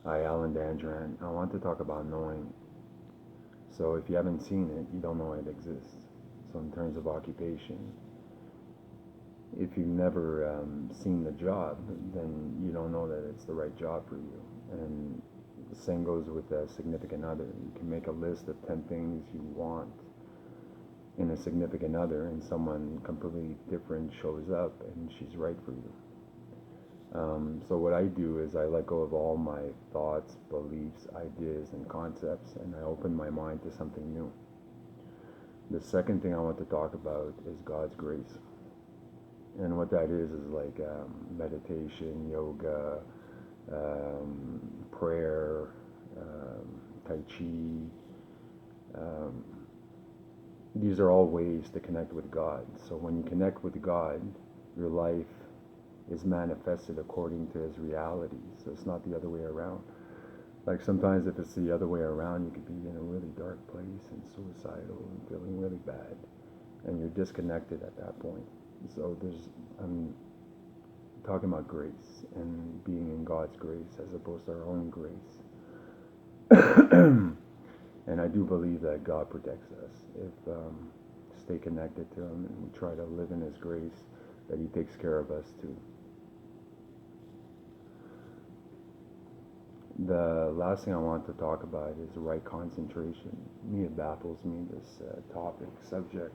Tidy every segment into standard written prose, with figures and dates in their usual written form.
Hi, Alan Dandran. I want to talk about knowing. So, if you haven't seen it, you don't know it exists. So, in terms of occupation, if you've never seen the job, then you don't know that it's the right job for you. And the same goes with a significant other. You can make a list of 10 things you want in a significant other, and someone completely different shows up and she's right for you. So what I do is I let go of all my thoughts, beliefs, ideas, and concepts, and I open my mind to something new. The second thing I want to talk about is God's grace. And what that is like meditation, yoga, prayer, Tai Chi. Um, these are all ways to connect with God. So when you connect with God, your life is manifested according to His reality. So it's not the other way around. Like sometimes if it's the other way around, you could be in a really dark place and suicidal and feeling really bad, and you're disconnected at that point. So I'm talking about grace and being in God's grace as opposed to our own grace. And I do believe that God protects us if stay connected to Him and we try to live in His grace, that He takes care of us too. The last thing I want to talk about is right concentration. Me, it baffles me, this topic, subject,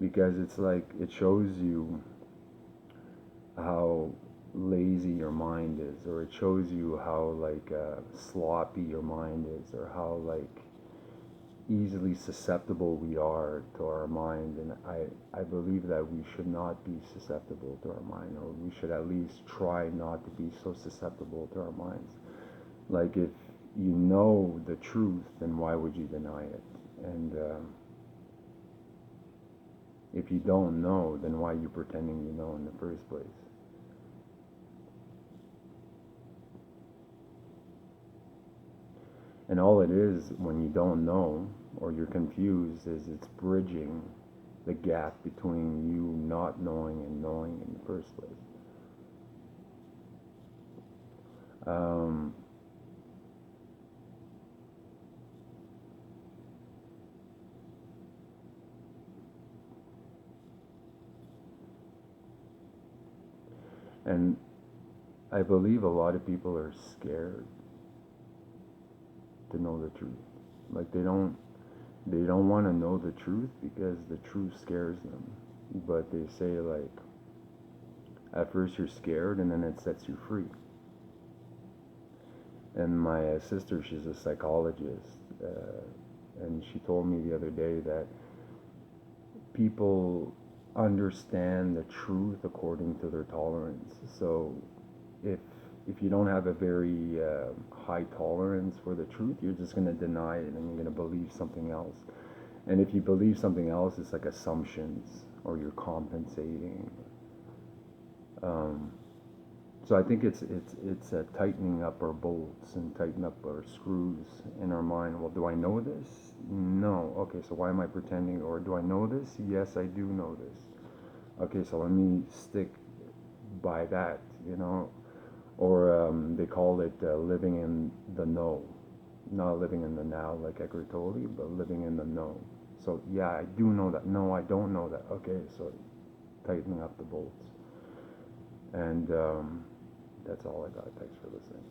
because it's like it shows you how lazy your mind is, or it shows you how like sloppy your mind is, or how like easily susceptible we are to our mind. And I believe that we should not be susceptible to our mind, or we should at least try not to be so susceptible to our minds. Like if you know the truth, then why would you deny it? And if you don't know, then why are you pretending you know in the first place? And all it is when you don't know or you're confused is it's bridging the gap between you not knowing and knowing in the first place. Um, and I believe a lot of people are scared to know the truth. Like they don't want to know the truth because the truth scares them. But they say like at first you're scared and then it sets you free. And my sister, she's a psychologist, and she told me the other day that people understand the truth according to their tolerance. So if if you don't have a very high tolerance for the truth, you're just going to deny it and you're going to believe something else. And if you believe something else, it's like assumptions or you're compensating. Um, so I think it's tightening up our bolts and tightening up our screws in our mind. Well, do I know this? No. Okay, so why am I pretending? Or do I know this? Yes, I do know this. Okay, so let me stick by that. Or they call it living in the know, not living in the now like Eckhart Tolle, but living in the know. So yeah, I do know that. No, I don't know that. Okay, so tightening up the bolts. And that's all I got. Thanks for listening.